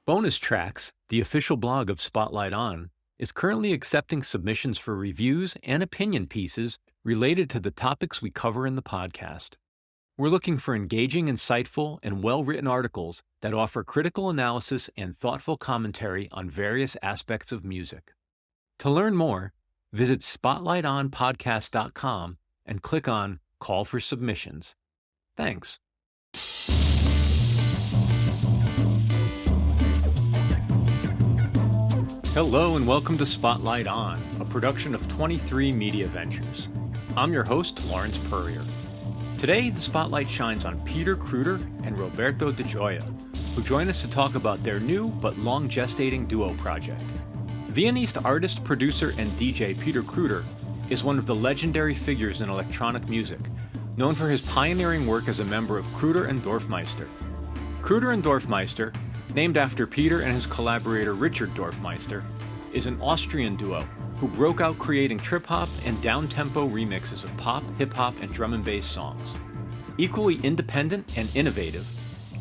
Bonus Tracks, the official blog of Spotlight On, is currently accepting submissions for reviews and opinion pieces related to the topics we cover in the podcast. We're looking for engaging, insightful, and well-written articles that offer critical analysis and thoughtful commentary on various aspects of music. To learn more, visit spotlightonpodcast.com and click on Call for Submissions. Thanks. Hello and welcome to Spotlight On, a production of 23 Media Ventures. I'm your host, Lawrence Purrier. Today, the spotlight shines on Peter Kruder and Roberto Di Gioia, who join us to talk about their new but long-gestating duo project. Viennese artist, producer, and DJ Peter Kruder is one of the legendary figures in electronic music, known for his pioneering work as a member of Kruder and Dorfmeister. Kruder and Dorfmeister, named after Peter and his collaborator Richard Dorfmeister, is an Austrian duo who broke out creating trip-hop and downtempo remixes of pop, hip-hop, and drum and bass songs. Equally independent and innovative,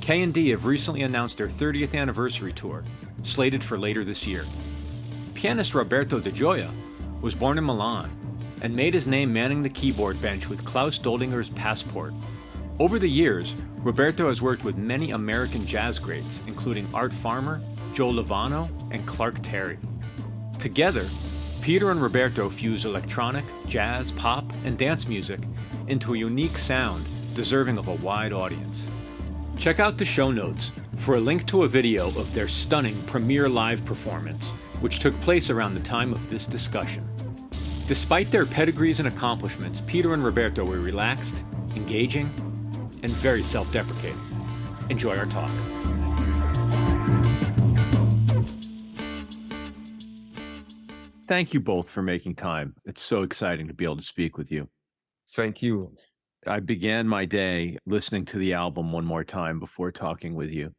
K&D have recently announced their 30th anniversary tour, slated for later this year. Pianist Roberto Di Gioia was born in Milan and made his name manning the keyboard bench with Klaus Doldinger's Passport. Over the years, Roberto has worked with many American jazz greats, including Art Farmer, Joe Lovano, and Clark Terry. Together, Peter and Roberto fuse electronic, jazz, pop, and dance music into a unique sound deserving of a wide audience. Check out the show notes for a link to a video of their stunning premiere live performance, which took place around the time of this discussion. Despite their pedigrees and accomplishments, Peter and Roberto were relaxed, engaging, and very self-deprecating. Enjoy our talk. Thank you both for making time. It's so exciting to be able to speak with you. Thank you. I began my day listening to the album one more time before talking with you.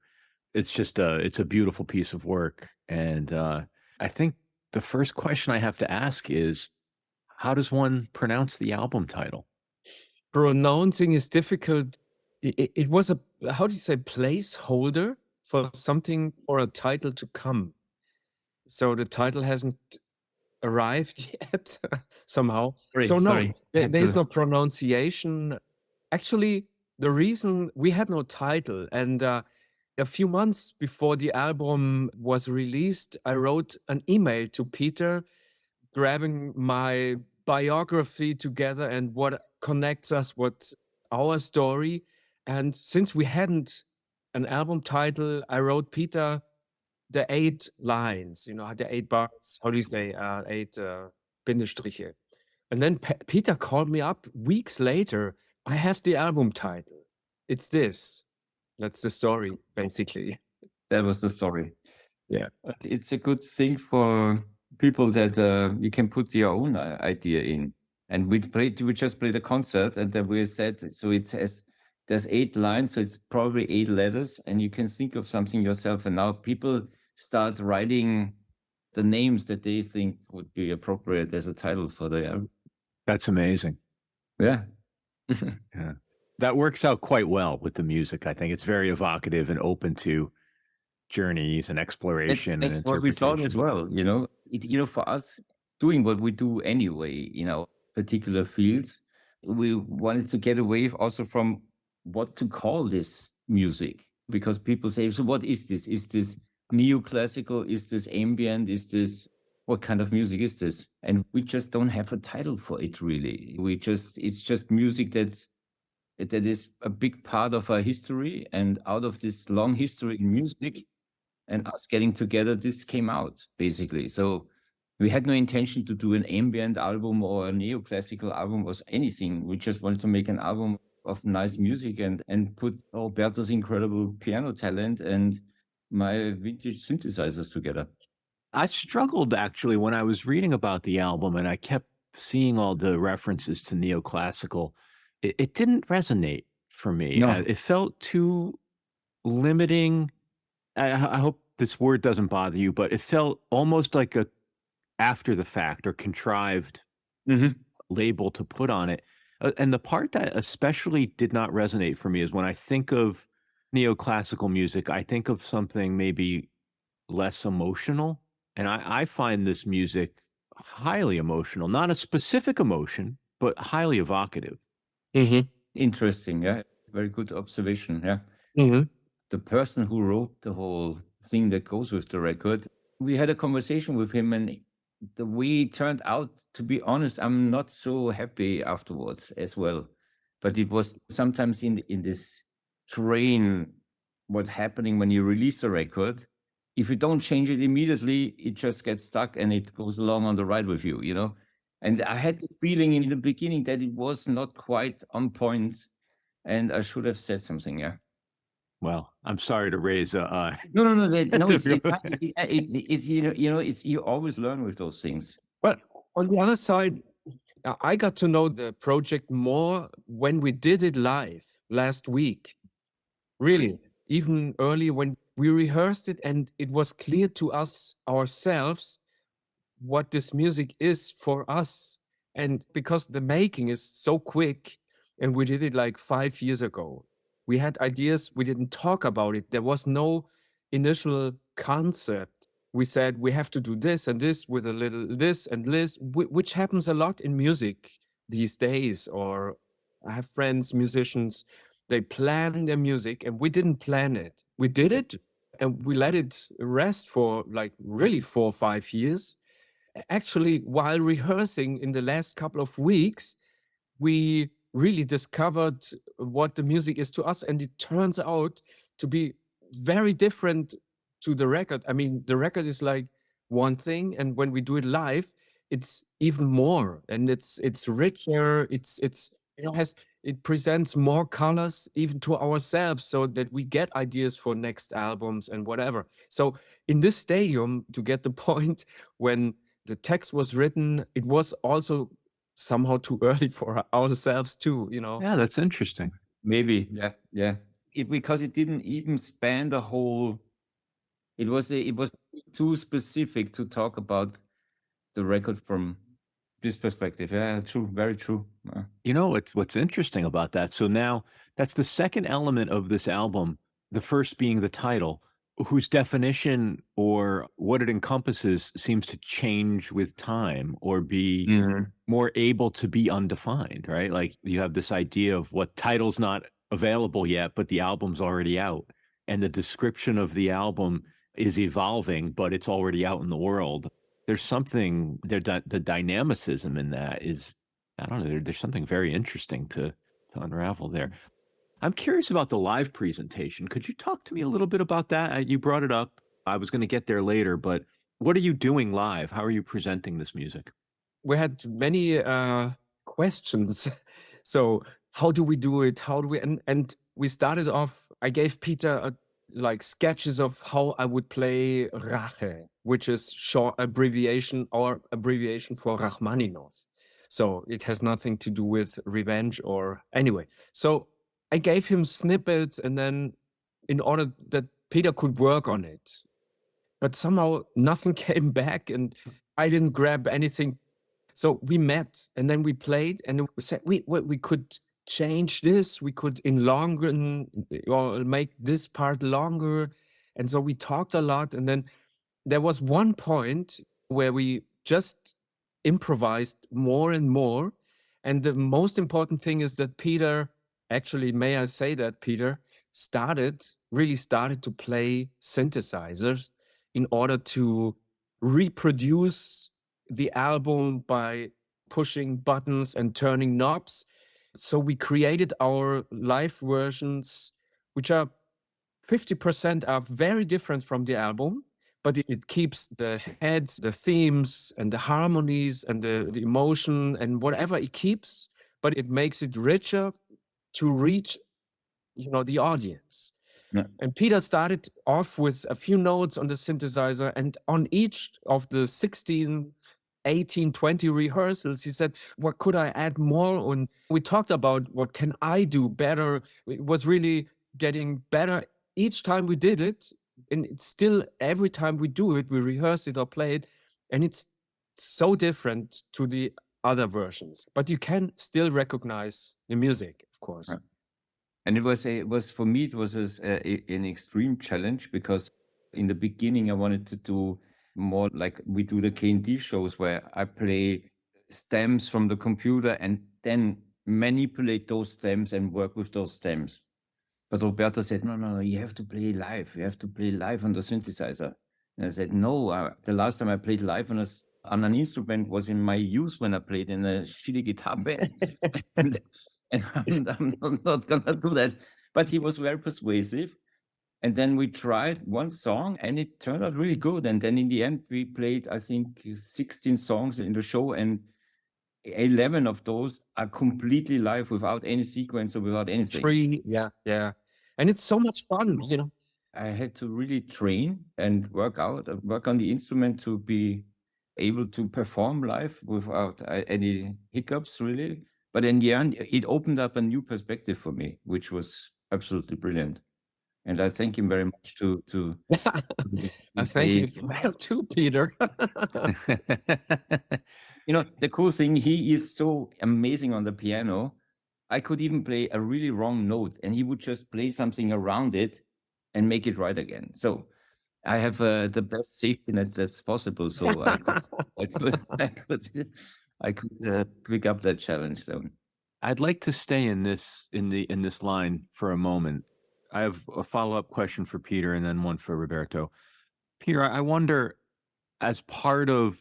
It's just it's a beautiful piece of work. And I think the first question I have to ask is, how does one pronounce the album title? Pronouncing is difficult. It was a, how do you say, placeholder for something, for a title to come. So the title hasn't arrived yet somehow. There's no pronunciation. Actually, the reason we had no title, and a few months before the album was released, I wrote an email to Peter, grabbing my biography together and what connects us, what's our story. And since we hadn't an album title, I wrote Peter the 8 lines, the 8 bars, how do you say, 8 Bindestriche. And then Peter called me up weeks later. I have the album title. It's this. That's the story, basically. That was the story. Yeah. It's a good thing for people that you can put your own idea in. And we just played a concert, and then we said, so it says, there's 8 lines, so it's probably 8 letters, and you can think of something yourself. And now people start writing the names that they think would be appropriate as a title for the album. That's amazing. Yeah. Yeah. That works out quite well with the music. I think it's very evocative and open to journeys and exploration. That's what we thought as well. For us, doing what we do anyway, particular fields, we wanted to get away also from what to call this music, because people say, so what is this? Is this neoclassical? Is this ambient? What kind of music is this? And we just don't have a title for it, really. It's just music that is a big part of our history, and out of this long history in music and us getting together, this came out, basically. So we had no intention to do an ambient album or a neoclassical album or anything. We just wanted to make an album of nice music and put Roberto's incredible piano talent and my vintage synthesizers together. I struggled, actually, when I was reading about the album, and I kept seeing all the references to neoclassical. It didn't resonate for me. No. It felt too limiting. I hope this word doesn't bother you, but it felt almost like a after the fact or contrived label to put on it. And the part that especially did not resonate for me is when I think of neoclassical music, I think of something maybe less emotional. And I find this music highly emotional, not a specific emotion, but highly evocative. Mm-hmm. Interesting. Yeah. Very good observation. Yeah. Mm-hmm. The person who wrote the whole thing that goes with the record, we had a conversation with him, and the way it turned out, to be honest, I'm not so happy afterwards as well. But it was sometimes in this train, what's happening when you release a record. If you don't change it immediately, it just gets stuck and it goes along on the ride with you, you know? And I had the feeling in the beginning that it was not quite on point, and I should have said something, yeah. Well, I'm sorry to raise a. No. It's it's you always learn with those things. Well, on the other side, I got to know the project more when we did it live last week. Really, even early when we rehearsed it, and it was clear to us ourselves what this music is for us. And because the making is so quick, and we did it like 5 years ago, we had ideas, we didn't talk about it. There was no initial concept. We said we have to do this and this with a little this and this, which happens a lot in music these days. Or I have friends, musicians, they plan their music, and we didn't plan it. We did it and we let it rest for like really 4 or 5 years. Actually, while rehearsing in the last couple of weeks, we really discovered what the music is to us, and it turns out to be very different to the record. I mean, the record is like one thing, and when we do it live, it's even more, and it's richer. It's it presents more colors even to ourselves, so that we get ideas for next albums and whatever. So in this stadium, to get the point, when the text was written, it was also somehow too early for ourselves too, you know. Yeah, that's interesting. Maybe, yeah. Because it didn't even span the whole. It was too specific to talk about the record from this perspective. Yeah, true, very true. You know what's interesting about that? So now that's the second element of this album. The first being the title, whose definition or what it encompasses seems to change with time or be more able to be undefined, right? Like you have this idea of what title's not available yet, but the album's already out. And the description of the album is evolving, but it's already out in the world. There's something there, the dynamicism in that is, I don't know, there's something very interesting to unravel there. I'm curious about the live presentation. Could you talk to me a little bit about that? You brought it up. I was going to get there later, but what are you doing live? How are you presenting this music? We had many questions. So how do we do it? How do we, and we started off, I gave Peter like sketches of how I would play Rache, which is short abbreviation for Rachmaninoff. So it has nothing to do with revenge or anyway. So I gave him snippets, and then in order that Peter could work on it. But somehow nothing came back, and I didn't grab anything. So we met, and then we played, and we said we could change this. We could enlongen or make this part longer. And so we talked a lot. And then there was one point where we just improvised more and more. And the most important thing is that Peter, actually, may I say that Peter really started to play synthesizers in order to reproduce the album by pushing buttons and turning knobs. So we created our live versions, which are 50% are very different from the album, but it keeps the heads, the themes, and the harmonies, and the emotion, and whatever it keeps, but it makes it richer to reach, the audience. Yeah. And Peter started off with a few notes on the synthesizer, and on each of the 16, 18, 20 rehearsals, he said, what could I add more? And we talked about what can I do better. It was really getting better each time we did it. And it's still, every time we do it, we rehearse it or play it. And it's so different to the other versions, but you can still recognize the music, of course. Right. And it was for me, it was an extreme challenge, because in the beginning I wanted to do more like we do the K&D shows, where I play stems from the computer and then manipulate those stems and work with those stems. But Roberto said, no, you have to play live. You have to play live on the synthesizer. And I said, no, the last time I played live on an instrument was in my youth, when I played in a shitty guitar band. and I'm not going to do that. But he was very persuasive. And then we tried one song, and it turned out really good. And then in the end, we played, I think, 16 songs in the show, and 11 of those are completely live, without any sequence or without anything. Yeah. And it's so much fun, you know. I had to really train and work on the instrument to be able to perform live without any hiccups, really. But in the end, it opened up a new perspective for me, which was absolutely brilliant. And I thank him very much to I thank you too, Peter. You know, the cool thing, he is so amazing on the piano. I could even play a really wrong note, and he would just play something around it and make it right again. So I have the best safety net that's possible. So I could pick up that challenge. So I'd like to stay in this line for a moment. I have a follow-up question for Peter and then one for Roberto. Peter, I wonder, as part of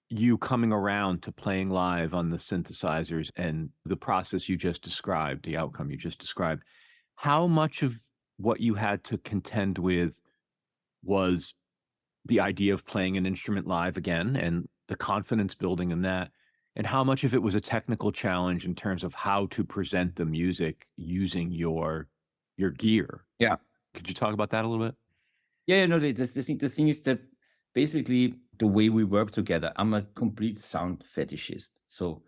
you coming around to playing live on the synthesizers and the process you just described, the outcome you just described, how much of what you had to contend with was the idea of playing an instrument live again and the confidence building in that, and how much of it was a technical challenge in terms of how to present the music using your gear? Yeah. Could you talk about that a little bit? Yeah, no, the thing is that basically the way we work together, I'm a complete sound fetishist. So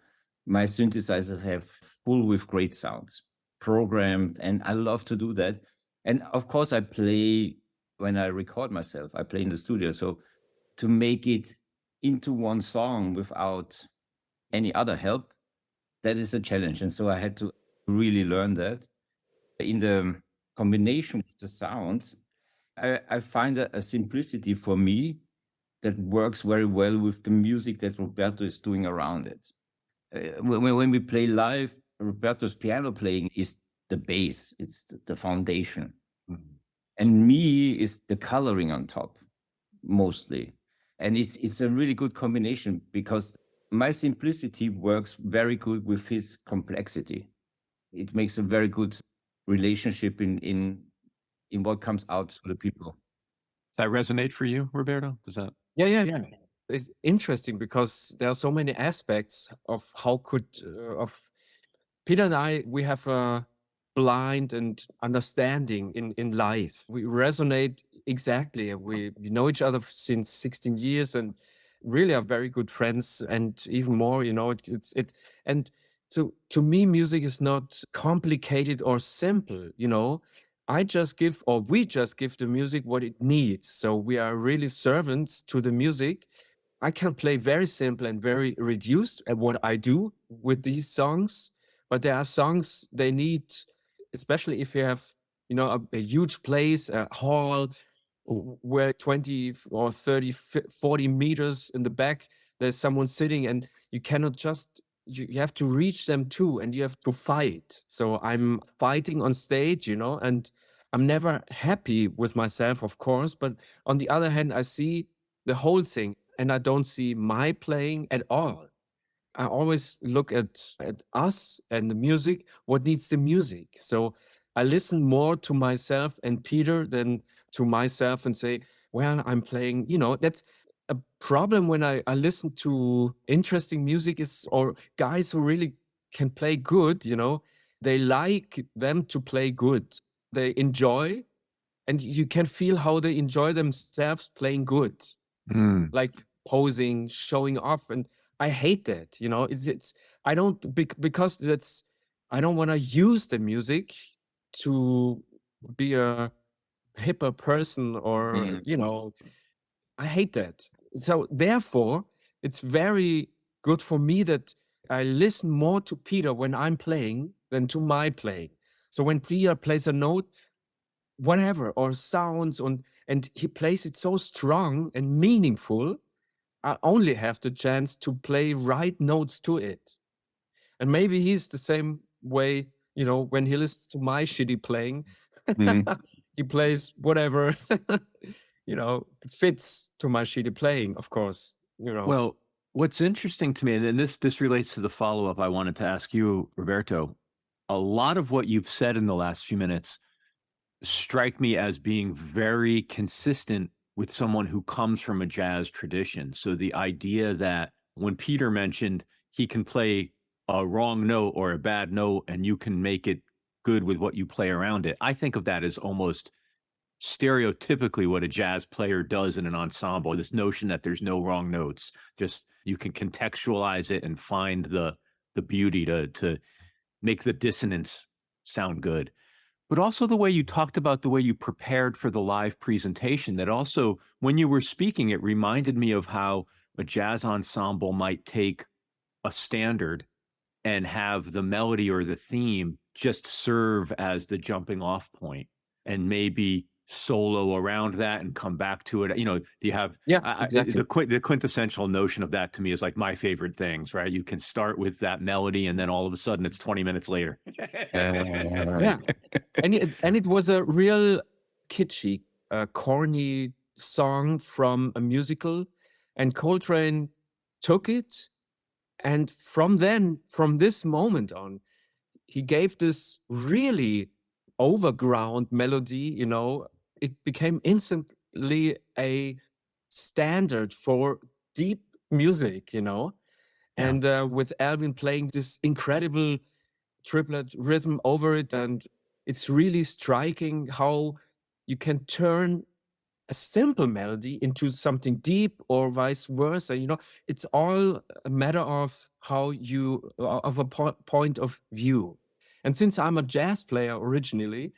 my synthesizers have full with great sounds, programmed, and I love to do that. And of course, I play when I record myself, I play in the studio. So to make it into one song without any other help, that is a challenge. And so I had to really learn that. In the combination with the sounds, I find a simplicity for me that works very well with the music that Roberto is doing around it. When we play live, Roberto's piano playing is the base, it's the foundation. Mm-hmm. And me is the coloring on top, mostly. And it's a really good combination, because my simplicity works very good with his complexity. It makes a very good relationship in what comes out to the people. Does that resonate for you, Roberto? Does that? Yeah. It's interesting because there are so many aspects of of Peter and I, we have a blind and understanding in life. We resonate exactly. We know each other since 16 years and really are very good friends, and even more, you know, and so to me, music is not complicated or simple, you know. We just give the music what it needs. So we are really servants to the music. I can play very simple and very reduced at what I do with these songs, but there are songs they need, especially if you have, you know, a huge place, a hall, where 20 or 30, 40 meters in the back, there's someone sitting, and you cannot just, you have to reach them too, and you have to fight. So I'm fighting on stage, you know, and I'm never happy with myself, of course, but on the other hand, I see the whole thing, and I don't see my playing at all. I always look at us and the music, what needs the music. So I listen more to myself and Peter than to myself and say, well, I'm playing, you know, that's a problem when I listen to interesting music or guys who really can play good, you know, they like them to play good. They enjoy, and you can feel how they enjoy themselves playing good. Like posing, showing off. And I hate that, you know, I don't, because I don't want to use the music to be a hipper person or, you know, I hate that. So therefore, it's very good for me that I listen more to Peter when I'm playing than to my playing. So when Peter plays a note, whatever, or sounds, and he plays it so strong and meaningful, I only have the chance to play right notes to it. And maybe he's the same way, when he listens to my shitty playing, he plays whatever, fits to my shitty playing, of course, Well, what's interesting to me, and then this relates to the follow-up I wanted to ask you, Roberto, a lot of what you've said in the last few minutes strike me as being very consistent with someone who comes from a jazz tradition. So the idea that when Peter mentioned he can play a wrong note or a bad note and you can make it good with what you play around it, I think of that as almost stereotypically what a jazz player does in an ensemble. This notion that there's no wrong notes, just you can contextualize it and find the beauty to make the dissonance sound good. But also the way you talked about the way you prepared for the live presentation, that also when you were speaking, it reminded me of how a jazz ensemble might take a standard and have the melody or the theme just serve as the jumping off point and maybe solo around that and come back to it. Do you have exactly. The quintessential notion of that to me is like my favorite things, right? You can start with that melody and then all of a sudden it's 20 minutes later. Yeah. And it was a real kitschy, corny song from a musical, and Coltrane took it, and from this moment on, he gave this really overground melody, it became instantly a standard for deep music, and with Alvin playing this incredible triplet rhythm over it, and it's really striking how you can turn a simple melody into something deep or vice versa. It's all a matter of of a point of view. And since I'm a jazz player originally,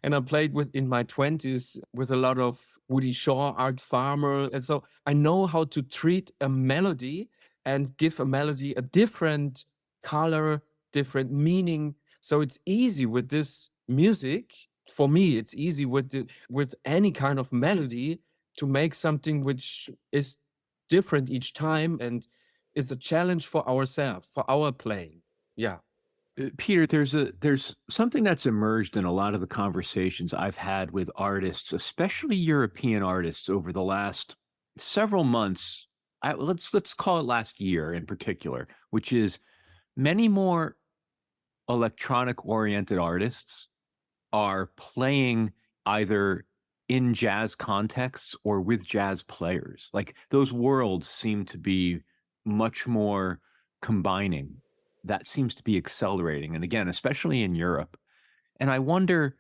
and I played in my 20s with a lot of Woody Shaw, Art Farmer, and so I know how to treat a melody and give a melody a different color, different meaning. So it's easy with this music. For me, it's easy with any kind of melody to make something which is different each time and is a challenge for ourselves, for our playing. Yeah. Peter, there's something that's emerged in a lot of the conversations I've had with artists, especially European artists, over the last several months. Let's call it last year in particular, which is many more electronic-oriented artists are playing either in jazz contexts or with jazz players. Like those worlds seem to be much more combining. That seems to be accelerating. And again, especially in Europe. And I wonder,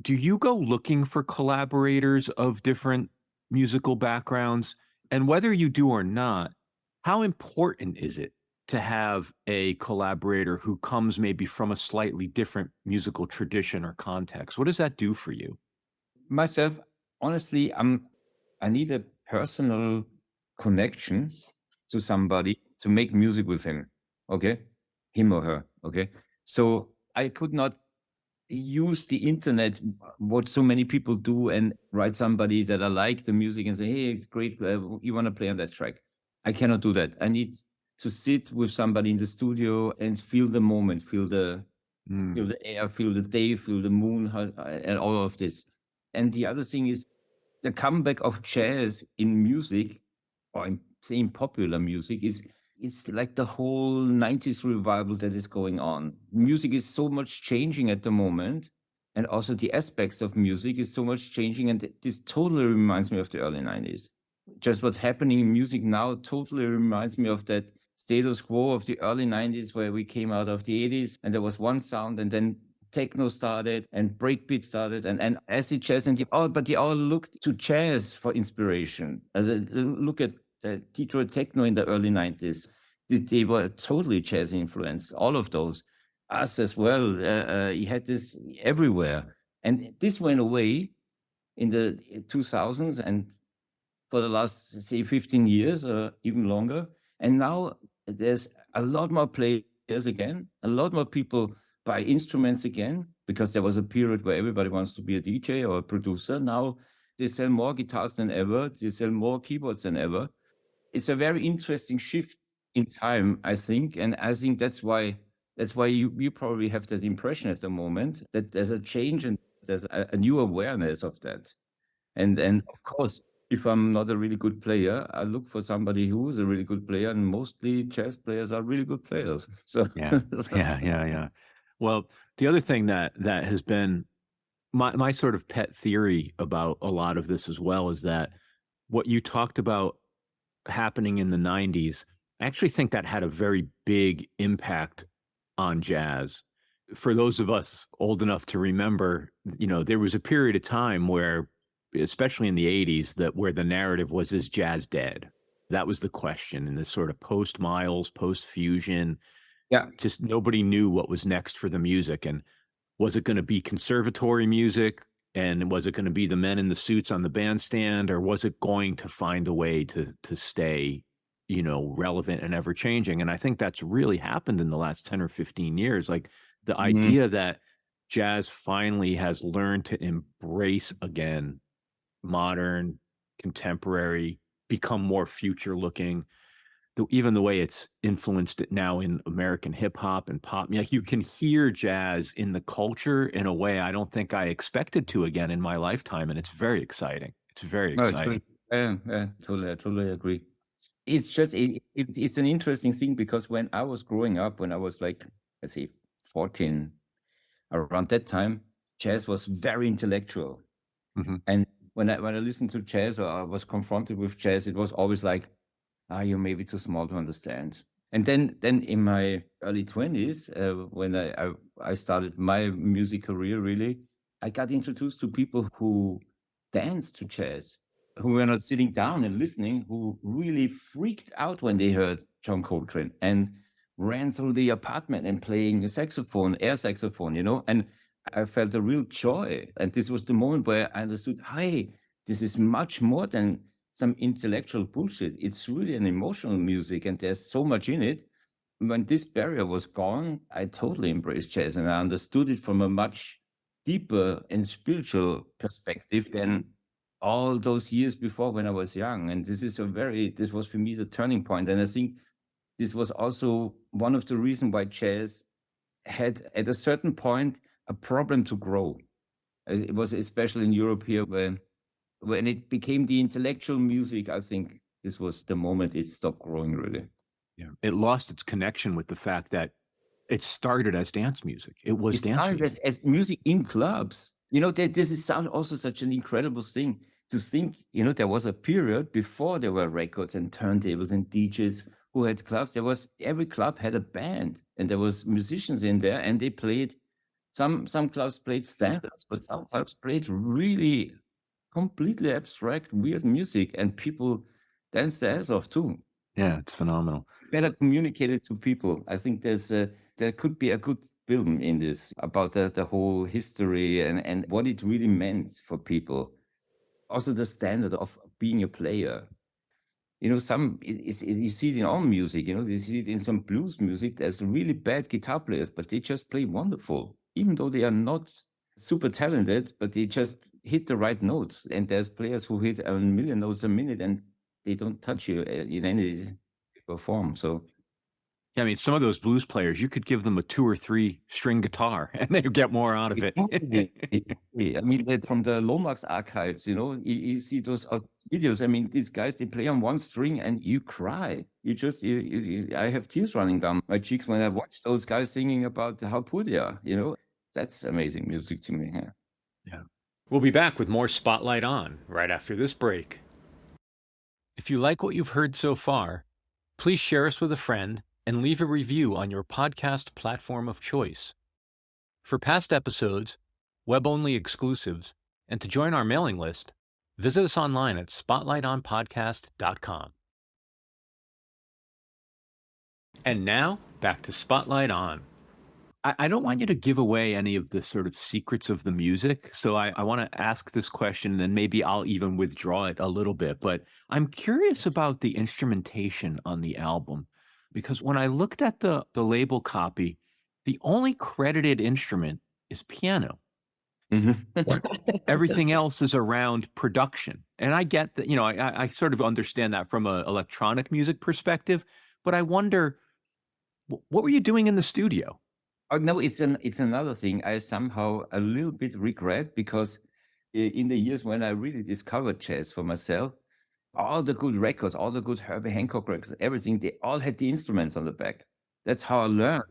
do you go looking for collaborators of different musical backgrounds? And whether you do or not, how important is it to have a collaborator who comes maybe from a slightly different musical tradition or context? What does that do for you? Myself, honestly, I need a personal connection to somebody to make music with him. Okay, him or her. Okay, so I could not use the internet, what so many people do, and write somebody that I like the music and say, hey, it's great, you want to play on that track. I cannot do that. I need to sit with somebody in the studio and feel the moment, feel the air, feel the day, feel the moon, and all of this. And the other thing is the comeback of jazz in music, or in popular music, it's like the whole 90s revival that is going on. Music is so much changing at the moment, and also the aspects of music is so much changing, and this totally reminds me of the early 90s. Just what's happening in music now totally reminds me of that status quo of the early 90s, where we came out of the 80s and there was one sound, and then techno started and breakbeat started and acid jazz, and they all looked to jazz for inspiration. Look at Detroit techno in the early 90s. They were totally jazz influenced, all of those. Us as well. You had this everywhere. And this went away in the 2000s and for the last, say, 15 years or even longer. And now there's a lot more players again, a lot more people buy instruments again, because there was a period where everybody wants to be a DJ or a producer. Now they sell more guitars than ever. They sell more keyboards than ever. It's a very interesting shift in time, I think. And I think that's why you probably have that impression at the moment, that there's a change and there's a new awareness of that. And of course, if I'm not a really good player, I look for somebody who is a really good player, and mostly jazz players are really good players. So Yeah. Well, the other thing that has been my sort of pet theory about a lot of this as well is that what you talked about happening in the 90s, I actually think that had a very big impact on jazz. For those of us old enough to remember, there was a period of time where, especially in the 80s, where the narrative was, is jazz dead? That was the question. And this sort of post-Miles, post-Fusion, just nobody knew what was next for the music. And was it going to be conservatory music? And was it going to be the men in the suits on the bandstand? Or was it going to find a way to stay, relevant and ever changing? And I think that's really happened in the last 10 or 15 years. Like the idea that jazz finally has learned to embrace again modern, contemporary, become more future looking. Even the way it's influenced it now in American hip hop and pop, like you can hear jazz in the culture in a way I don't think I expected to again in my lifetime, and it's very exciting. It's very exciting. Totally agree. It's just it's an interesting thing, because when I was growing up, when I was like, let's say 14, around that time, jazz was very intellectual, and when I listened to jazz, or I was confronted with jazz, it was always like, you're maybe too small to understand. And then in my early 20s, when I started my music career, really, I got introduced to people who danced to jazz, who were not sitting down and listening, who really freaked out when they heard John Coltrane and ran through the apartment and playing saxophone, air saxophone, and I felt a real joy. And this was the moment where I understood, hey, this is much more than some intellectual bullshit. It's really an emotional music, and there's so much in it. When this barrier was gone, I totally embraced jazz, and I understood it from a much deeper and spiritual perspective than all those years before when I was young. And this was for me the turning point. And I think this was also one of the reasons why jazz had, at a certain point, a problem to grow. It was especially in Europe here, when it became the intellectual music. I think this was the moment it stopped growing, really. Yeah, it lost its connection with the fact that it started as dance music. It was dance music. As music in clubs. This is also such an incredible thing to think. There was a period before there were records and turntables and DJs who had clubs. Every club had a band, and there was musicians in there, and they played. Some clubs played standards, but some clubs played really completely abstract, weird music, and people dance their ass off too. Yeah, it's phenomenal. Better communicate it to people. I think there could be a good film in this about the whole history and what it really meant for people. Also, the standard of being a player. You see it in all music. You see it in some blues music. There's really bad guitar players, but they just play wonderful, even though they are not super talented, but they just hit the right notes. And there's players who hit 1 million notes a minute, and they don't touch you in any form. So yeah, I mean, some of those blues players, you could give them a 2 or 3 string guitar and they would get more out of it. I mean, from the Lomax archives, you see those videos. I mean, these guys, they play on 1 string and you cry. I have tears running down my cheeks when I watch those guys singing about how poor they are. That's amazing music to me. Yeah. We'll be back with more Spotlight On right after this break. If you like what you've heard so far, please share us with a friend and leave a review on your podcast platform of choice. For past episodes, web-only exclusives, and to join our mailing list, visit us online at spotlightonpodcast.com. And now, back to Spotlight On. I don't want you to give away any of the sort of secrets of the music, so I want to ask this question, and maybe I'll even withdraw it a little bit, but I'm curious about the instrumentation on the album. because when I looked at the label copy, the only credited instrument is piano. Everything else is around production. And I get that, I sort of understand that from an electronic music perspective, but I wonder, what were you doing in the studio? Oh, no, it's another thing I somehow a little bit regret, because in the years when I really discovered jazz for myself, all the good records, all the good Herbie Hancock records, everything, they all had the instruments on the back. That's how I learned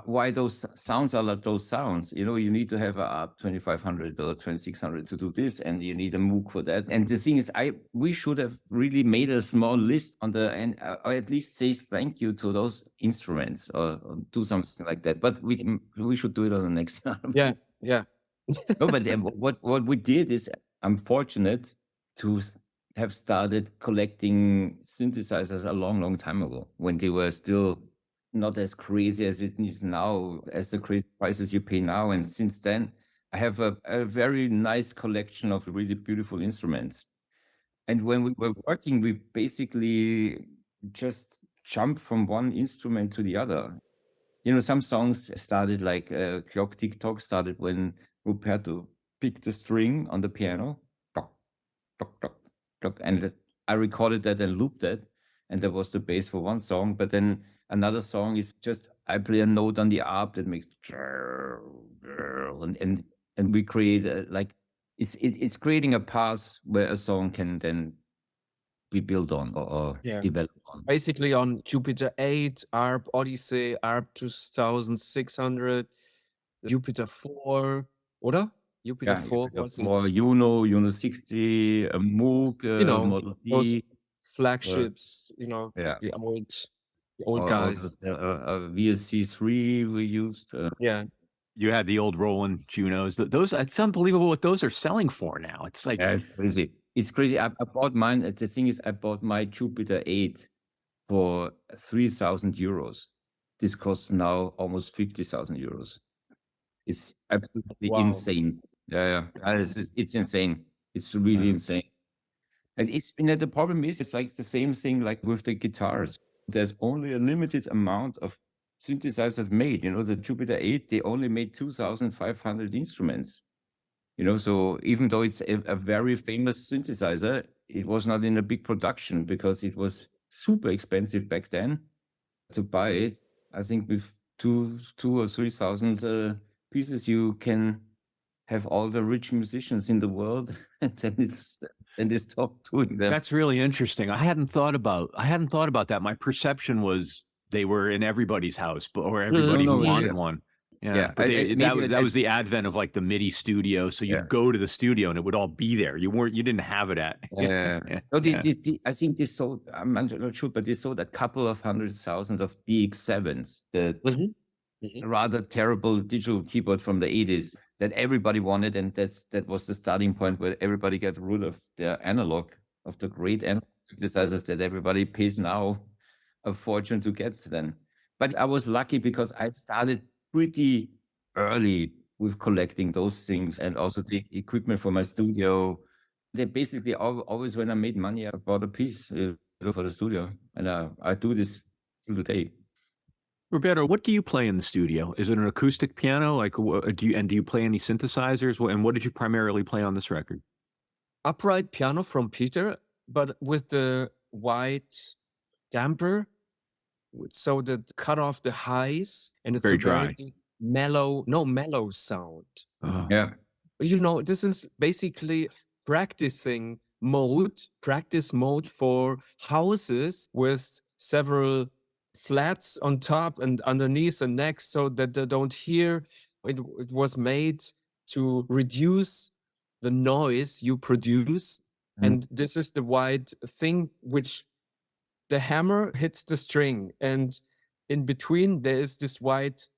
why those sounds are like those sounds. You need to have a ARP 2500 or 2600 to do this, and you need a Moog for that. And the thing is, we should have really made a small list on the end, or at least say thank you to those instruments, or do something like that. But we should do it on the next time. Yeah. No, but what we did is, I'm fortunate to have started collecting synthesizers a long time ago, when they were still not as crazy as it is now, as the crazy prices you pay now. And since then, I have a very nice collection of really beautiful instruments. And when we were working, we basically just jumped from one instrument to the other. Some songs started like Clock Tick Tock started when Roberto picked the string on the piano, tock, tock, tock, tock, and I recorded that and looped that, and that was the bass for one song. But then another song is just I play a note on the ARP that makes and we create it's creating a path where a song can then be built on or developed on. Basically on Jupiter 8, ARP Odyssey, ARP 2600, Jupiter 4, oder? Jupiter 4. Juno 60, Moog, Model D. Those flagships, the old guys. VSC3 we used. You had the old Roland Junos. Those, it's unbelievable what those are selling for now. It's like crazy. It's crazy. I bought mine. The thing is, I bought my Jupiter 8 for 3,000 euros. This costs now almost 50,000 euros. It's absolutely insane. Yeah. It's insane. It's really insane. And the problem is, it's like the same thing like with the guitars. There's only a limited amount of synthesizers made. The Jupiter 8, they only made 2,500 instruments. So even though it's a very famous synthesizer, it was not in a big production because it was super expensive back then to buy it. I think with 2,000 or 3,000 pieces, you can have all the rich musicians in the world, and then they stop doing them. That's really interesting. I hadn't thought about that. My perception was they were in everybody's house, or everybody who wanted one. Yeah, but that was the advent of like the MIDI studio. So you'd go to the studio and it would all be there. You didn't have it at. I think they sold. I'm not sure, but they sold a couple of 100,000 of DX7s, the rather terrible digital keyboard from the 80s that everybody wanted, and that was the starting point where everybody got rid of their analog, of the great analog synthesizers that everybody pays now a fortune to get then. But I was lucky because I started pretty early with collecting those things, and also the equipment for my studio. They basically always, when I made money, I bought a piece for the studio, and I do this till today. Roberto, what do you play in the studio? Is it an acoustic piano? Like, do you play any synthesizers? And what did you primarily play on this record? Upright piano from Peter, but with the white damper, so that cut off the highs, and it's very dry, mellow sound. Yeah, this is basically practice mode for houses with several flats on top and underneath and next, so that they don't hear. It was made to reduce the noise you produce, and this is the white thing which the hammer hits the string, and in between there is this white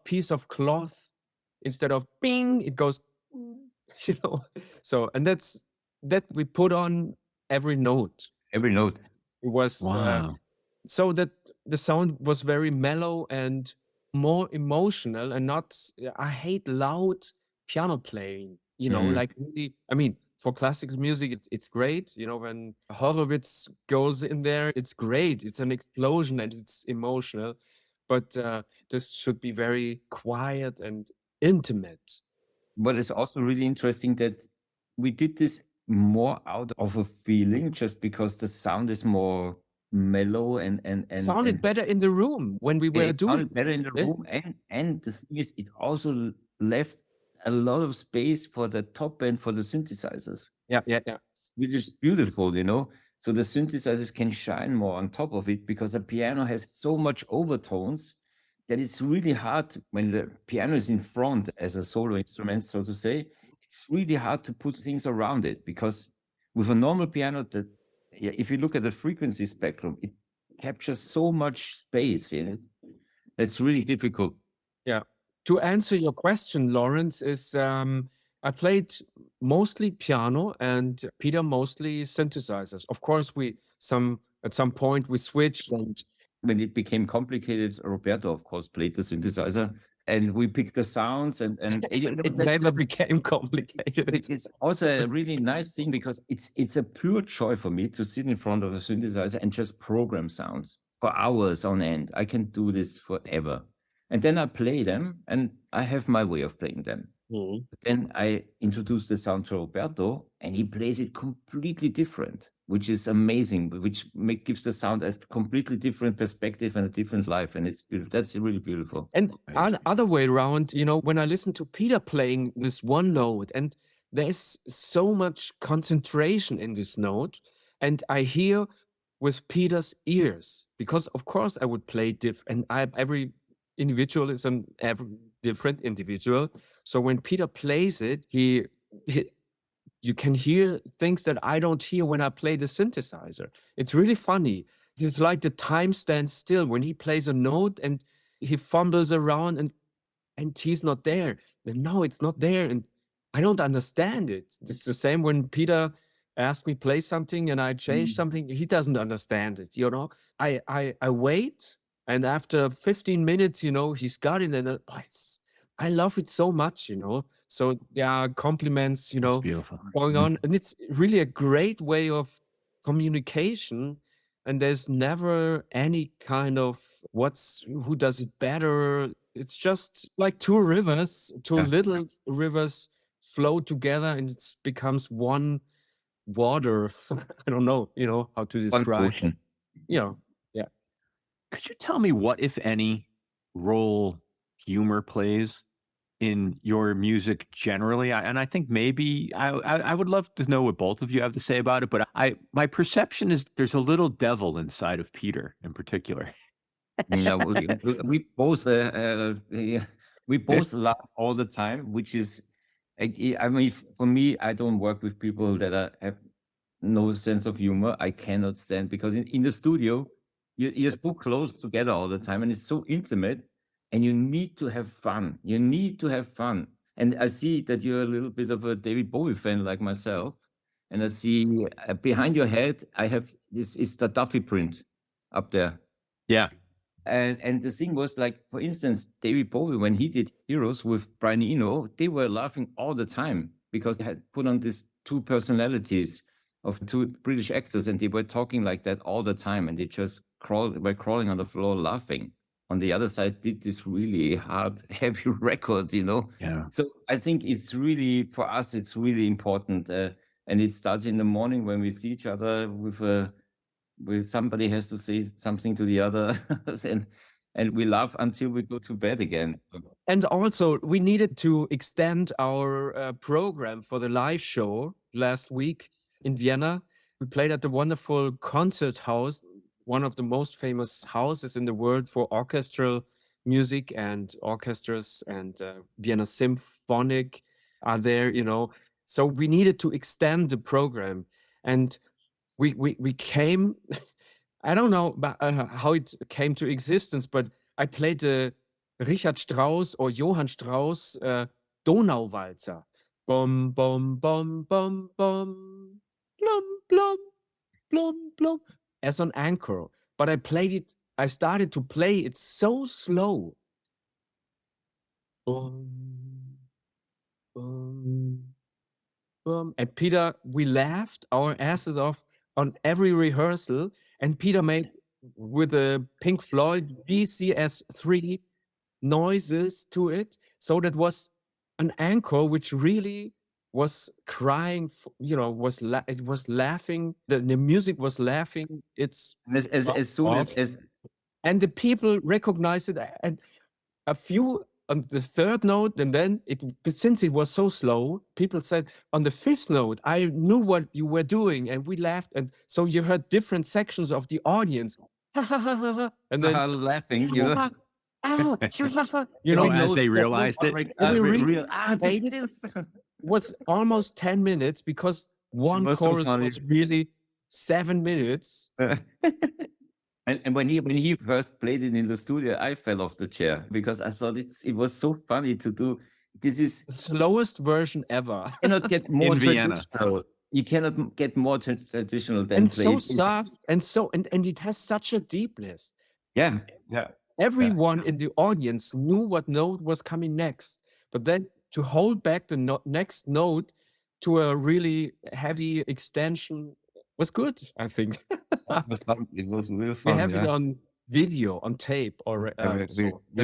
piece of cloth. Instead of bing, it goes, So, and that we put on every note. Every note. It was so that the sound was very mellow and more emotional, and not. I hate loud piano playing. Like really. I mean, for classical music, it's great. You know, when Horowitz goes in there, it's great. It's an explosion and it's emotional. But this should be very quiet and intimate. But it's also really interesting that we did this more out of a feeling, just because the sound is more mellow and sounded better in the room when we were it doing sounded better in the room. And the thing is, it also left a lot of space for the top end, for the synthesizers. Yeah. Which is beautiful, you know. So the synthesizers can shine more on top of it, because a piano has so much overtones that it's really hard when the piano is in front as a solo instrument, so to say. It's really hard to put things around it, because with a normal piano, if you look at the frequency spectrum, it captures so much space in it. It's really difficult. Yeah. To answer your question, Lawrence, is I played mostly piano and Peter mostly synthesizers. Of course, at some point we switched, and when it became complicated, Roberto, of course, played the synthesizer, and we picked the sounds, and it never became complicated. It's also a really nice thing, because it's a pure joy for me to sit in front of a synthesizer and just program sounds for hours on end. I can do this forever. And then I play them, and I have my way of playing them. Mm-hmm. Then I introduce the sound to Roberto, and he plays it completely different, which is amazing, which gives the sound a completely different perspective and a different life. And it's beautiful. That's really beautiful. And other way around, you know, when I listen to Peter playing this one note, and there's so much concentration in this note, and I hear with Peter's ears, because of course I would play and every individual is every different individual. So when Peter plays it, you can hear things that I don't hear when I play the synthesizer. It's really funny. It's like the time stands still when he plays a note and he fumbles around and he's not there. Then no, it's not there, and I don't understand it. It's the same when Peter asked me play something and I change something. He doesn't understand it. You know, I wait. And after 15 minutes, you know, he's got it. And I love it so much, you know. So there are compliments, you know, going on. And it's really a great way of communication. And there's never any kind of who does it better. It's just like two little rivers flow together, and it becomes one water. I don't know, you know, how to describe it. You know. Could you tell me what, if any, role humor plays in your music generally? And I think maybe I would love to know what both of you have to say about it. But my perception is there's a little devil inside of Peter in particular. No, we both laugh all the time, which is, I mean, for me, I don't work with people that have no sense of humor. I cannot stand, because in the studio, you're so close together all the time, and it's so intimate, and you need to have fun. You need to have fun. And I see that you're a little bit of a David Bowie fan like myself. And I see behind your head, this is the Duffy print up there. Yeah. And the thing was, like, for instance, David Bowie, when he did Heroes with Brian Eno, they were laughing all the time, because they had put on these two personalities of two British actors, and they were talking like that all the time, and they just were crawling on the floor laughing. On the other side, did this really hard, heavy record, you know? Yeah. So I think it's really, for us, it's really important. And it starts in the morning when we see each other with somebody has to say something to the other, and we laugh until we go to bed again. And also, we needed to extend our program for the live show last week in Vienna. We played at the wonderful concert house, one of the most famous houses in the world for orchestral music and orchestras, and Vienna Symphonic are there, you know. So we needed to extend the program, and we came. I don't know how it came to existence, but I played the Richard Strauss or Johann Strauss Donauwalzer. Bum bum bum bum bum, blum blum blum blum, as an anchor. But I started to play it so slow. Bum bum And Peter, we laughed our asses off on every rehearsal. And Peter made with a Pink Floyd BCS3 noises to it. So that was an encore which really was crying, it was laughing. The music was laughing. It's as soon as and the people recognized it. And a few on the third note, and then since it was so slow, people said on the fifth note, I knew what you were doing, and we laughed. And so you heard different sections of the audience, and then laughing, as they realized it. Was almost 10 minutes because one chorus was really 7 minutes. And when he first played it in the studio, I fell off the chair because I thought it was so funny to do. This is the slowest version ever. You cannot get more in Vienna. You cannot get more traditional than and so soft and it has such a deepness. Yeah. Everyone in the audience knew what note was coming next, but then to hold back the next note to a really heavy extension was good, I think. It was real fun. We have it on video, on tape, or we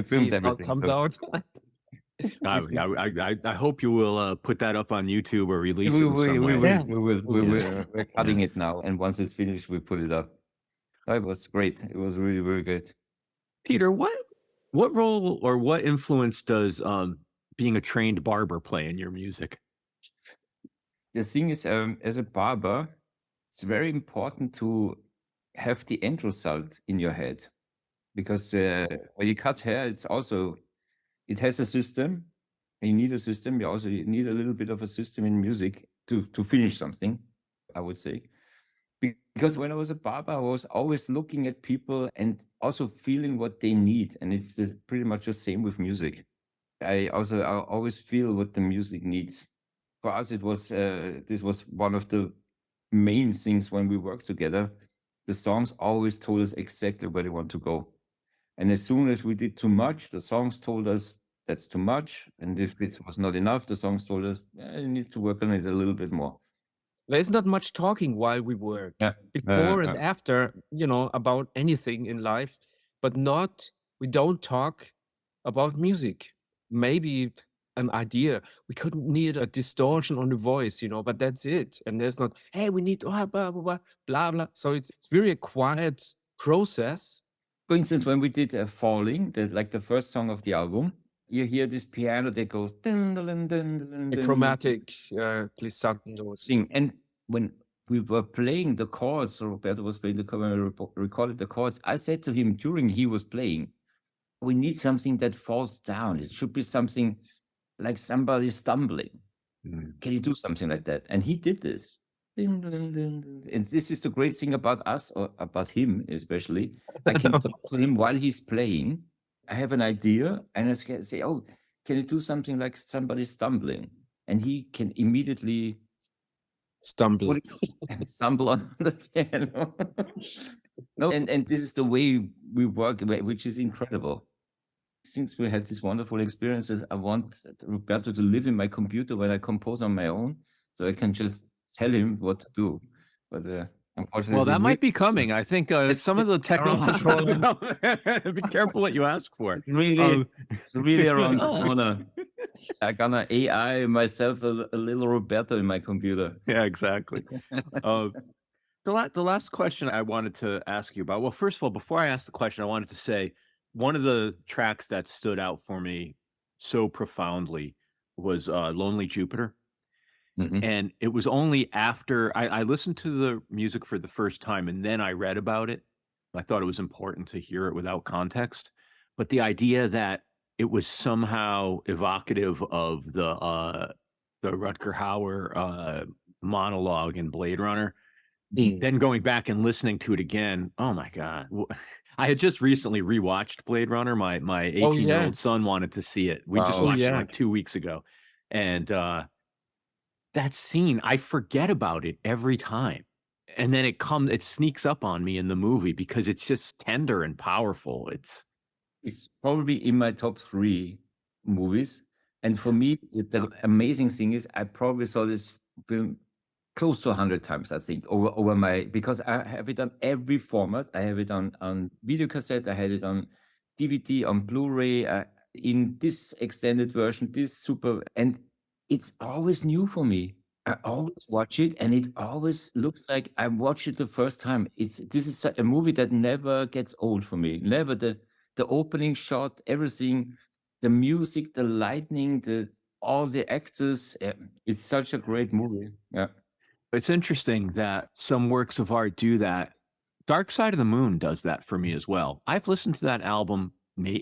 filmed everything. Comes out. I hope you will put that up on YouTube or release it somewhere. We will. We're cutting it now, and once it's finished, we put it up. It was great. It was really, really good. Peter, what role or what influence does being a trained barber play in your music? The thing is, as a barber, it's very important to have the end result in your head, because when you cut hair, it has a system. And you need a system. You also need a little bit of a system in music to finish something, I would say. Because when I was a barber, I was always looking at people and also feeling what they need. And it's pretty much the same with music. I always feel what the music needs. For us, this was one of the main things when we worked together. The songs always told us exactly where they want to go. And as soon as we did too much, the songs told us that's too much. And if it was not enough, the songs told us, you need to work on it a little bit more. There's not much talking while we work, before and after, about anything in life, but we don't talk about music. Maybe an idea. We couldn't need a distortion on the voice, but that's it. And there's not, hey, we need blah, blah, blah, blah, blah. So it's really a quiet process. For instance, when we did Falling, the first song of the album, you hear this piano that goes dun, dun, dun, dun, dun, the chromatic glissando thing. And when we were playing the chords, so Roberto was playing the chords, recorded the chords, I said to him during he was playing, we need something that falls down. It should be something like somebody stumbling. Can you do something like that? And he did this. And this is the great thing about us, or about him especially. I can talk to him while he's playing. I have an idea, and I say, oh, can you do something like somebody stumbling? And he can immediately stumble on the piano. No, and this is the way we work, which is incredible. Since we had these wonderful experiences, I want Roberto to live in my computer when I compose on my own, so I can just tell him what to do. But unfortunately, well, that might be coming. I think some of the technological. Be careful what you ask for. It's really around the corner. I'm gonna AI myself a little Roberto in my computer. Yeah, exactly. The last question I wanted to ask you about. Well, first of all, before I ask the question, I wanted to say one of the tracks that stood out for me so profoundly was "Lonely Jupiter." Mm-hmm. And it was only after I listened to the music for the first time, and then I read about it. I thought it was important to hear it without context. But the idea that it was somehow evocative of the Rutger Hauer monologue in Blade Runner. Then going back and listening to it again, oh my God. I had just recently rewatched Blade Runner. My 18-year-old son wanted to see it. We just watched it like 2 weeks ago. And that scene, I forget about it every time. And then it sneaks up on me in the movie because it's just tender and powerful. It's probably in my top 3 movies. And for me, the amazing thing is I probably saw this film close to 100 times, I think, over my, because I have it on every format. I have it on video cassette, I had it on DVD, on Blu-ray, in this extended version, this super, and it's always new for me. I always watch it, and it always looks like I watched it the first time. This is a movie that never gets old for me. Never. The opening shot, everything, the music, the lightning, all the actors. It's such a great movie. Yeah. It's interesting that some works of art do that. Dark Side of the Moon does that for me as well. I've listened to that album,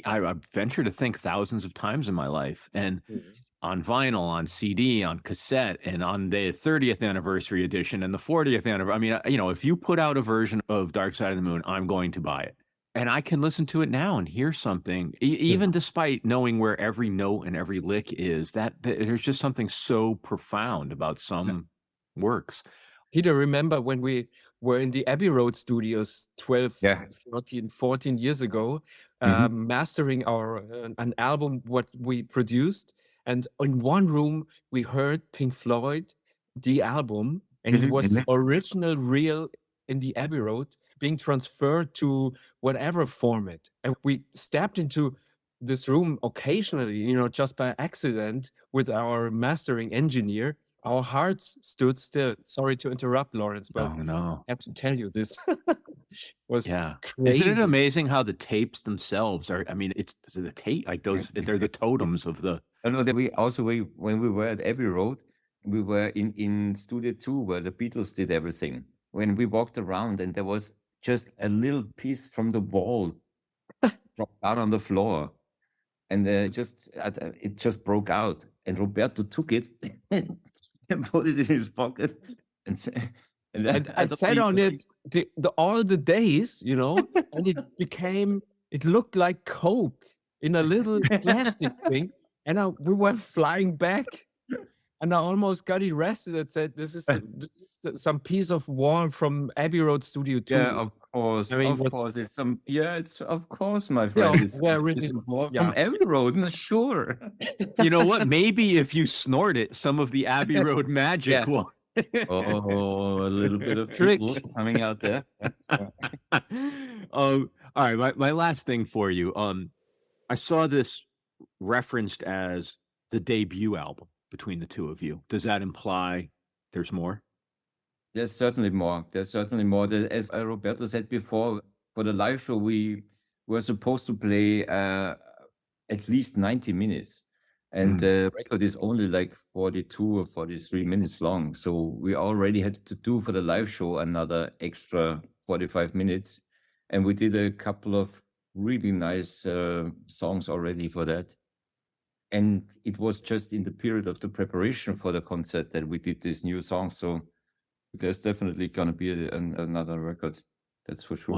I venture to think, thousands of times in my life, and on vinyl, on CD, on cassette, and on the 30th anniversary edition and the 40th anniversary. I mean, if you put out a version of Dark Side of the Moon, I'm going to buy it. And I can listen to it now and hear something, even despite knowing where every note and every lick is, that there's just something so profound about some works. Peter, remember when we were in the Abbey Road studios 12, 14 years ago, mastering an album, what we produced, and in one room we heard Pink Floyd, the album, and it was the original reel in the Abbey Road being transferred to whatever format. And we stepped into this room occasionally, just by accident, with our mastering engineer. Our hearts stood still. Sorry to interrupt, Lawrence, but I have to tell you this. was crazy. Isn't it amazing how the tapes themselves are? I mean, it's the tape, like those, they're the totems of the. I know that when we were at Abbey Road, we were in Studio 2 where the Beatles did everything. When we walked around and there was just a little piece from the wall dropped out on the floor, and it just broke out, and Roberto took it and put it in his pocket, and I sat on it all the days, and it looked like Coke in a little plastic thing, and we were flying back. And I almost got arrested and said, this is some piece of wall from Abbey Road Studio 2. Yeah, of course. Of course. It's of course, my friend. It's from Abbey Road, sure. You know what? Maybe if you snort it, some of the Abbey Road magic will. Oh, a little bit of trick coming out there. All right, my last thing for you. I saw this referenced as the debut album between the two of you. Does that imply there's more? There's certainly more. As Roberto said before, for the live show, we were supposed to play at least 90 minutes. And the record is only like 42 or 43 minutes long. So we already had to do for the live show another extra 45 minutes. And we did a couple of really nice songs already for that. And it was just in the period of the preparation for the concert that we did this new song. So there's definitely going to be another record. That's for sure.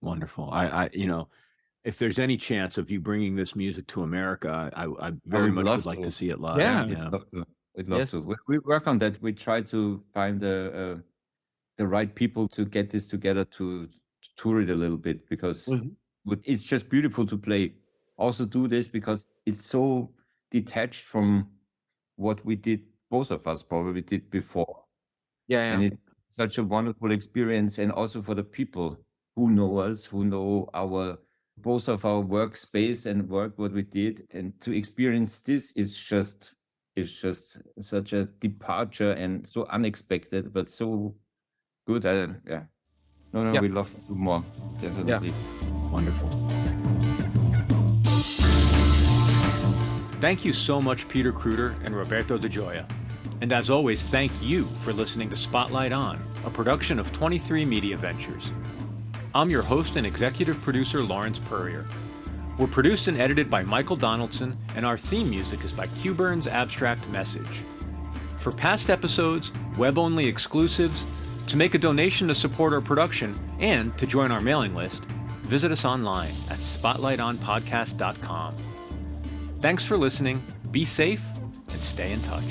Wonderful. I if there's any chance of you bringing this music to America, I very much would like to see it live. Yeah. We'd love to. We work on that. We try to find the right people to get this together to tour it a little bit, because it's just beautiful to play. Also do this because it's so detached from what we did, both of us probably did before. And it's such a wonderful experience. And also for the people who know us, who know both of our workspace and work, what we did, and to experience this is just such a departure and so unexpected, but so good. We love to do more. Definitely. Wonderful. Thank you so much, Peter Kruder and Roberto Di Gioia. And as always, thank you for listening to Spotlight On, a production of 23 Media Ventures. I'm your host and executive producer, Lawrence Purrier. We're produced and edited by Michael Donaldson, and our theme music is by Q-Burn's Abstract Message. For past episodes, web-only exclusives, to make a donation to support our production, and to join our mailing list, visit us online at spotlightonpodcast.com. Thanks for listening, be safe, and stay in touch.